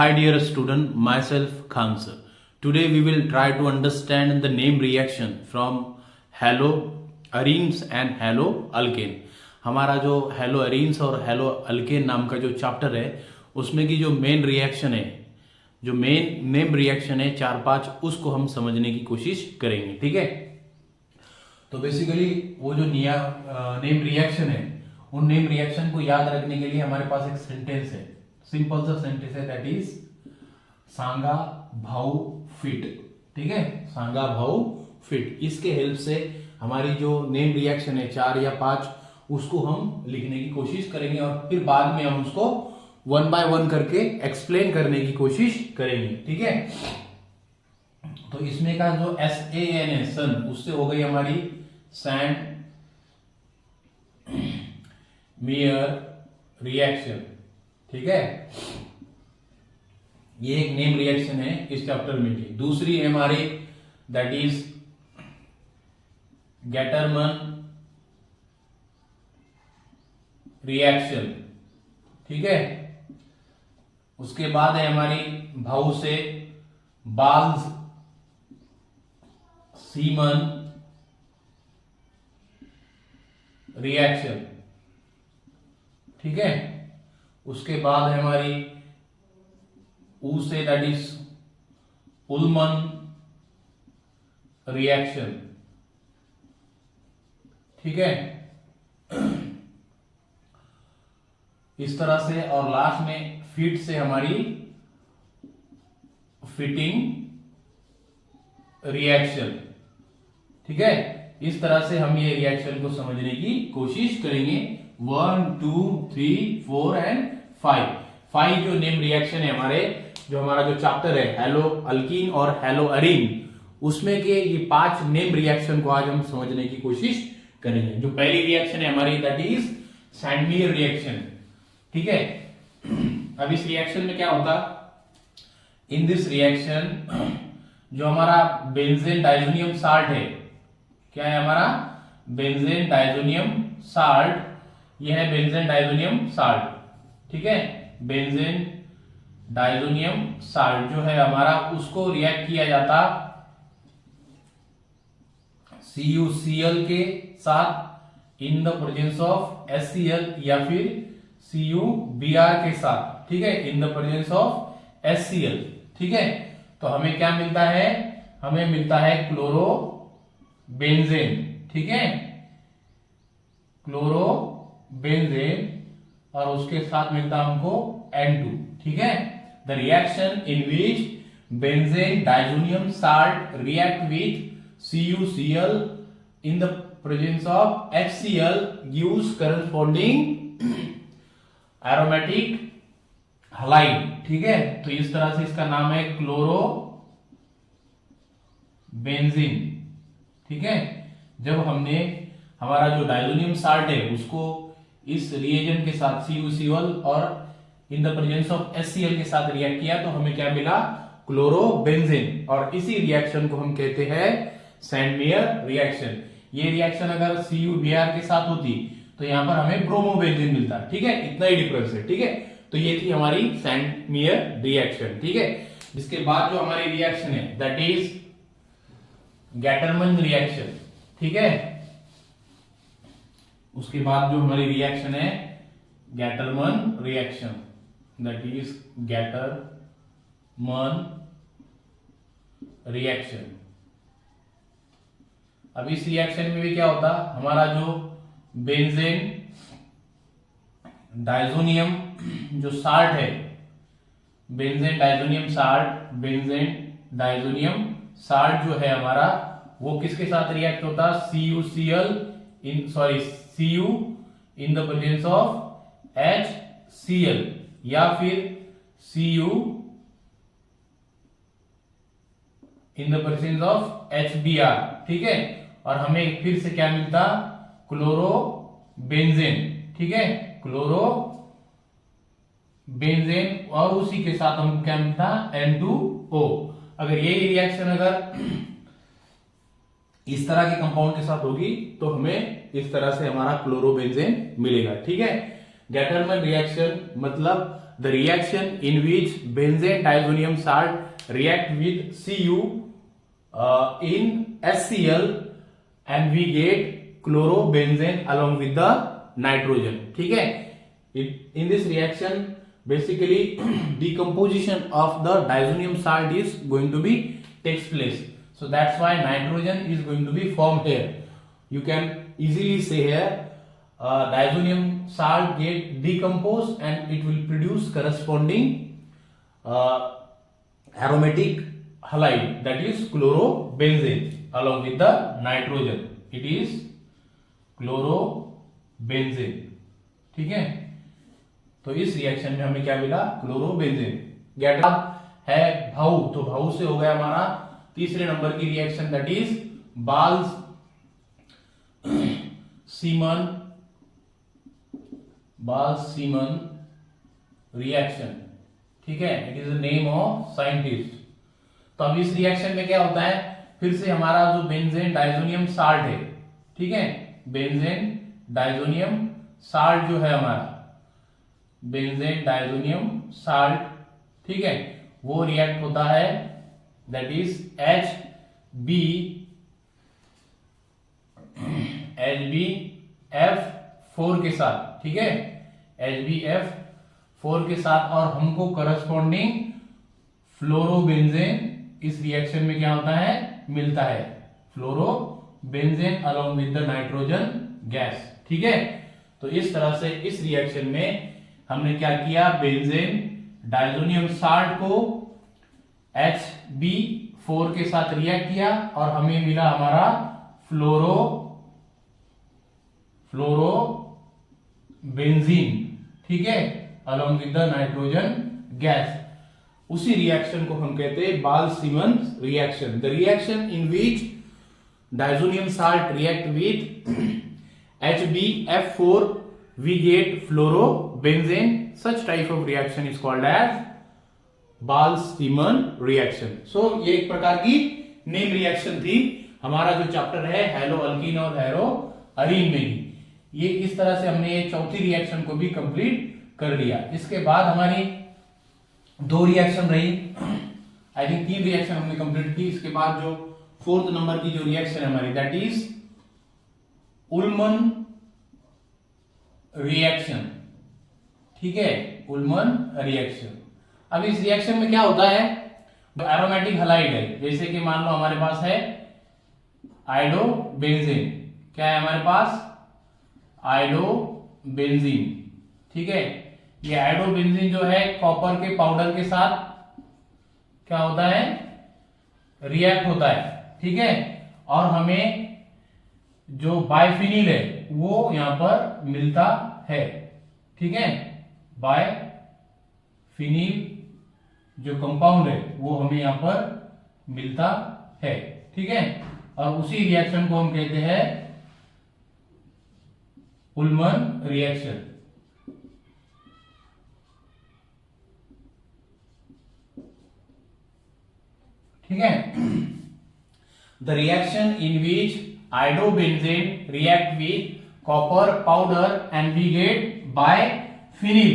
Hi dear student, myself Khansa. Today we will try to understand the name reaction from haloarenes and haloalkane. हमारा जो haloarenes और haloalkane नाम का जो chapter है उसमें की जो मेन रिएक्शन है, जो मेन नेम रिएक्शन है 4-5, उसको हम समझने की कोशिश करेंगे। ठीक है, तो बेसिकली वो जो नेम रिएक्शन है, उन नेम रिएक्शन को याद रखने के लिए हमारे पास एक सेंटेंस है, सिंपल सा सेंटेंस है, दैट इज सांगा भाऊ फिट। ठीक है, सांगा भाऊ फिट। इसके हेल्प से हमारी जो नेम रिएक्शन है 4 या 5, उसको हम लिखने की कोशिश करेंगे और फिर बाद में हम उसको 1 बाय 1 करके एक्सप्लेन करने की कोशिश करेंगे। ठीक है, तो इसमें का जो SAN है, सन, उससे हो गई हमारी सैंड मेयर रिएक्शन। ठीक है, ये एक नेम रिएक्शन है इस चैप्टर में की। दूसरी है हमारी, दैट इज गैटरमन रिएक्शन। ठीक है, उसके बाद है हमारी भाऊ से बाल्स सीमन रिएक्शन। ठीक है, उसके बाद है हमारी ऊ से, दैट इज उल्मन रिएक्शन। ठीक है, इस तरह से। और लास्ट में फिट से हमारी फिटिंग रिएक्शन। ठीक है, इस तरह से हम ये रिएक्शन को समझने की कोशिश करेंगे। 1, 2, 3, 4 एंड 5 जो नेम रिएक्शन है हमारे, जो हमारा जो चैप्टर है हेलो अल्कीन और हेलो अरीन, उसमें के ये 5 नेम रिएक्शन को आज हम समझने की कोशिश करेंगे। जो पहली रिएक्शन है हमारी, दैट इज सैंडमीयर रिएक्शन। ठीक है, अब इस रिएक्शन में क्या होता, इन दिस रिएक्शन जो हमारा बेंजीन डाइजोनियम साल्ट है, क्या है हमारा बेंजीन डाइजोनियम साल्ट, यह है बेंजीन डाइजोनियम साल्ट। ठीक है, बेंजीन डाइजोनियम साल्ट जो है हमारा, उसको रिएक्ट किया जाता CuCl के साथ in the presence of HCl या फिर CuBr के साथ। ठीक है, in the presence of HCl। ठीक है, तो हमें क्या मिलता है, हमें मिलता है क्लोरो बेंजेन। ठीक है, क्लोरो बेंजेन, और उसके साथ मिलता हमको N2। ठीक है, the reaction in which benzene diazonium salt react with CuCl in the presence of HCl gives corresponding aromatic halide। ठीक है, तो इस तरह से इसका नाम है क्लोरो बेंजीन। ठीक है, जब हमने हमारा जो डाइजोनियम साल्ट है उसको इस रिएजेंट के साथ CuCl और in the presence of HCl के साथ रिएक्ट किया, तो हमें क्या मिला, क्लोरो बेंजीन। और इसी रिएक्शन को हम कहते हैं सैंडमेयर रिएक्शन। ये रिएक्शन अगर CuBr के साथ होती तो यहां पर हमें ब्रोमोबेंजीन मिलता। ठीक है, इतना ही डिफरेंस है। ठीक है, तो ये थी हमारी सैंडमेयर रिएक्शन। ठीक है, जिसके बाद जो हमारी रिएक्शन है, दैट इज गैटरमन रिएक्शन। ठीक है, उसके बाद जो हमारी रिएक्शन है गैटरमन रिएक्शन, दैट इज गैटरमन रिएक्शन। अब इस रिएक्शन में भी क्या होता, हमारा जो बेंजीन डाइजोनियम जो साल्ट है, बेंजीन डाइजोनियम साल्ट जो है हमारा, वो किसके साथ रिएक्ट होता, CuCl Cu in the presence of HCl या फिर Cu in the presence of HBr। ठीक है, और हमें फिर से क्या मिलता, क्लोरो बेंजेन। ठीक है, क्लोरो बेंजेन, और उसी के साथ हमको क्या मिलता, N2O। अगर यही रिएक्शन अगर इस तरह के कंपाउंड के साथ होगी तो हमें इस तरह से हमारा क्लोरोबेंजेन मिलेगा। ठीक है, गैटरमन रिएक्शन मतलब the reaction in which benzene diazonium salt react with Cu in HCl and we get chlorobenzene along with the nitrogen. ठीक है, in this reaction basically decomposition of the diazonium salt is going to be takes place, so that's why nitrogen is going to be formed here. You can easily say here diazonium salt get decomposed and it will produce corresponding aromatic halide, that is chlorobenzene along with the nitrogen. It is chlorobenzene. ठीक है, तो इस reaction में हमें क्या मिला? Chlorobenzene. Get up है भाऊ, तो भाऊ से हो गया हमारा तीसरे नंबर की reaction, that is Balz Schiemann reaction. ठीक है, it is the name of scientist. तो अब इस रिएक्शन में क्या होता है, फिर से हमारा जो बेंजेन डाइजोनियम साल्ट है, ठीक है, बेंजेन डाइजोनियम साल्ट जो है हमारा बेंजेन डाइजोनियम साल्ट, ठीक है, वो रिएक्ट होता है, दैट इज HbF4 के साथ. ठीक है, HbF4 के साथ, और हमको करस्पॉन्डिंग फ्लोरोबेंजेन इस रिएक्शन में क्या होता है, मिलता है. Fluorobenzene along with the nitrogen gas. ठीक है, तो इस तरह से इस रिएक्शन में हमने क्या किया, बेंजेन डाइजोनियम साल्ट को Hb4 के साथ रिएक्ट किया और हमें मिला हमारा फ्लोरोबेंजीन. ठीक है, along with the nitrogen gas. उसी रिएक्शन को हम कहते हैं Balz Schiemann reaction. The reaction in which diazonium salt react with HbF4 we get fluorobenzene. Such type of reaction is called as Bal-Steeman reaction. So ये एक प्रकार की नेम रिएक्शन थी. हमारा जो चैप्टर है हेलो अल्कीन और हेलो अरीन में ही, ये इस तरह से हमने ये चौथी रिएक्शन को भी कंप्लीट कर लिया. इसके बाद हमारी दो रिएक्शन रही, आई थिंक 3 रिएक्शन हमने कंप्लीट की. इसके बाद जो 4th नंबर की जो रिएक्शन है हमारी, दैट इज उल्मन रिएक्शन. ठीक है, उल्मन रिएक्शन. अब इस रिएक्शन में क्या होता है, जो एरोमेटिक हलाइड है, जैसे कि मान लो हमारे पास है आयोडोबेंजीन. क्या है हमारे पास, आयोडोबेंजीन. ठीक है, ये आयोडोबेंजीन जो है कॉपर के पाउडर के साथ क्या होता है, रिएक्ट होता है. ठीक है, और हमें जो बाइफिनिल है वो यहां पर मिलता है. ठीक है, बाइफिनिल जो कंपाउंड है वो हमें यहां पर मिलता है. ठीक है, और उसी रिएक्शन को हम कहते हैं उल्मन रिएक्शन. ठीक है, the reaction in which iodobenzene react with copper powder and we get biphenyl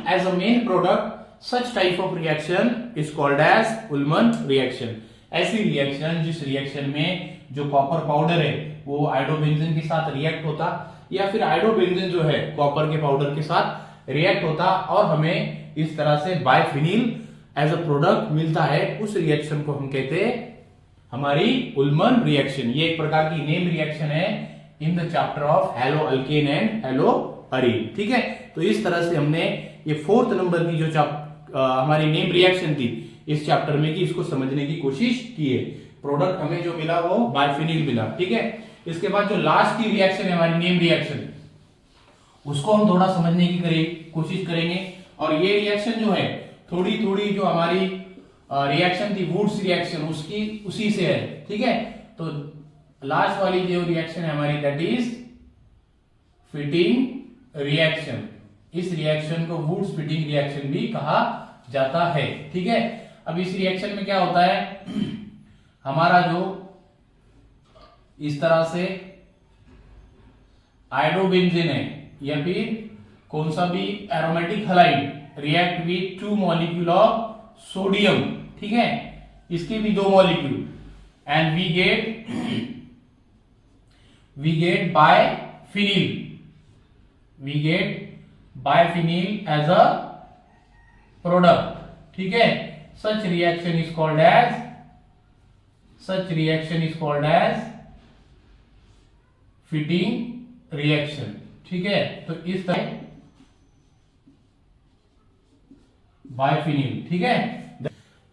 as a main product. Such type of reaction is called as Ullmann reaction. ऐसी रिएक्शन जिस रिएक्शन में जो कॉपर पाउडर है वो iodobenzene के साथ react होता, या फिर आयोडोबेंजीन जो है कॉपर के पाउडर के साथ रिएक्ट होता और हमें इस तरह से बाइफिनिल एज अ प्रोडक्ट मिलता है, उस रिएक्शन को हम कहते हैं हमारी उल्मन रिएक्शन. ये एक प्रकार की नेम रिएक्शन है in the chapter of hello alkane and hello Areen. ठीक है, तो इस तरह से हमने ये 4th नंबर की जो हमारी नेम रिएक्शन थी इस चैप्टर में की, इसको समझने की कोशिश की है. प्रोडक्ट हमें जो मिला वो बाइफिनिल मिला. ठीक है, इसके बाद जो लास्ट की रिएक्शन है हमारी नेम रिएक्शन, उसको हम थोड़ा समझने की कोशिश करेंगे. और ये रिएक्शन जो है थोड़ी थोड़ी जो हमारी रिएक्शन थी वुड्स रिएक्शन उसकी उसी से है. ठीक है, तो लास्ट वाली जो रिएक्शन है हमारी, दैट इज फिटिंग रिएक्शन. इस रिएक्शन को वुड्स फिटिंग रिएक्शन भी कहा जाता है. ठीक है, अब इस रिएक्शन में क्या होता है, हमारा जो इस तरह से आयोडोबेंजीन है या फिर कौन सा भी aromatic halide react with 2 molecule of sodium, ठीक है, इसके भी 2 molecule, and we get biphenyl as a product, ठीक है। such reaction is called as fitting reaction, ठीक है। तो इस तरह बायफिनिल, ठीक है,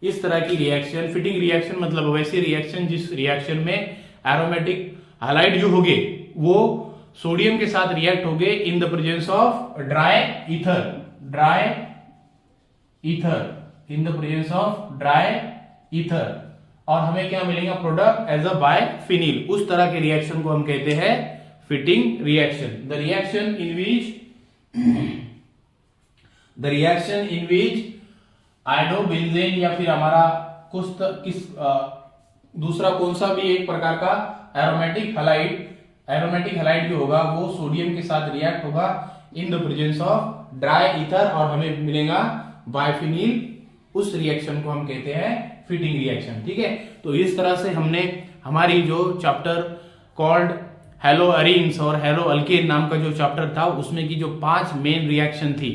इस तरह की रिएक्शन फिटिंग रिएक्शन मतलब वैसी रिएक्शन जिस रिएक्शन में एरोमेटिक हैलाइड जो होंगे वो सोडियम के साथ रिएक्ट होंगे in the presence of dry ether, और हमें क्या मिलेगा प्रोडक्ट एज अ बायफिनिल। उस तरह के रिएक्शन को हम कहते हैं fitting reaction. The reaction in which iodobenzene या फिर हमारा दूसरा कौन सा भी एक प्रकार का एरोमेटिक हैलाइड जो होगा वो सोडियम के साथ रिएक्ट होगा in the presence of dry ether, और हमें मिलेगा बायफिनिल। उस रिएक्शन को हम कहते हैं फिटिंग रिएक्शन, ठीक है। तो इस तरह से हमने हमारी जो चैप्टर कॉल्ड हेलो अरीन्स और हेलो अल्केन नाम का जो चैप्टर था उसमें की जो 5 मेन रिएक्शन थी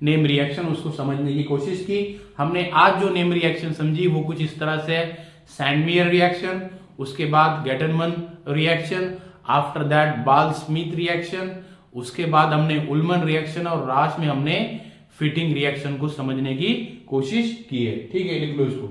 नेम रिएक्शन, उसको समझने की कोशिश की हमने। आज जो नेम रिएक्शन समझी वो कुछ इस तरह से सैंडमियर रिएक्शन, उसके बाद गेटनमन रिएक्शन, आफ्टर दैट बाल स्मिथ रिएक्शन, उसके बाद हमने उल्मन रिएक्शन, और लास्ट में हमने फिटिंग रिएक्शन को समझने की कोशिश की है, ठीक है। लिख लो इसको।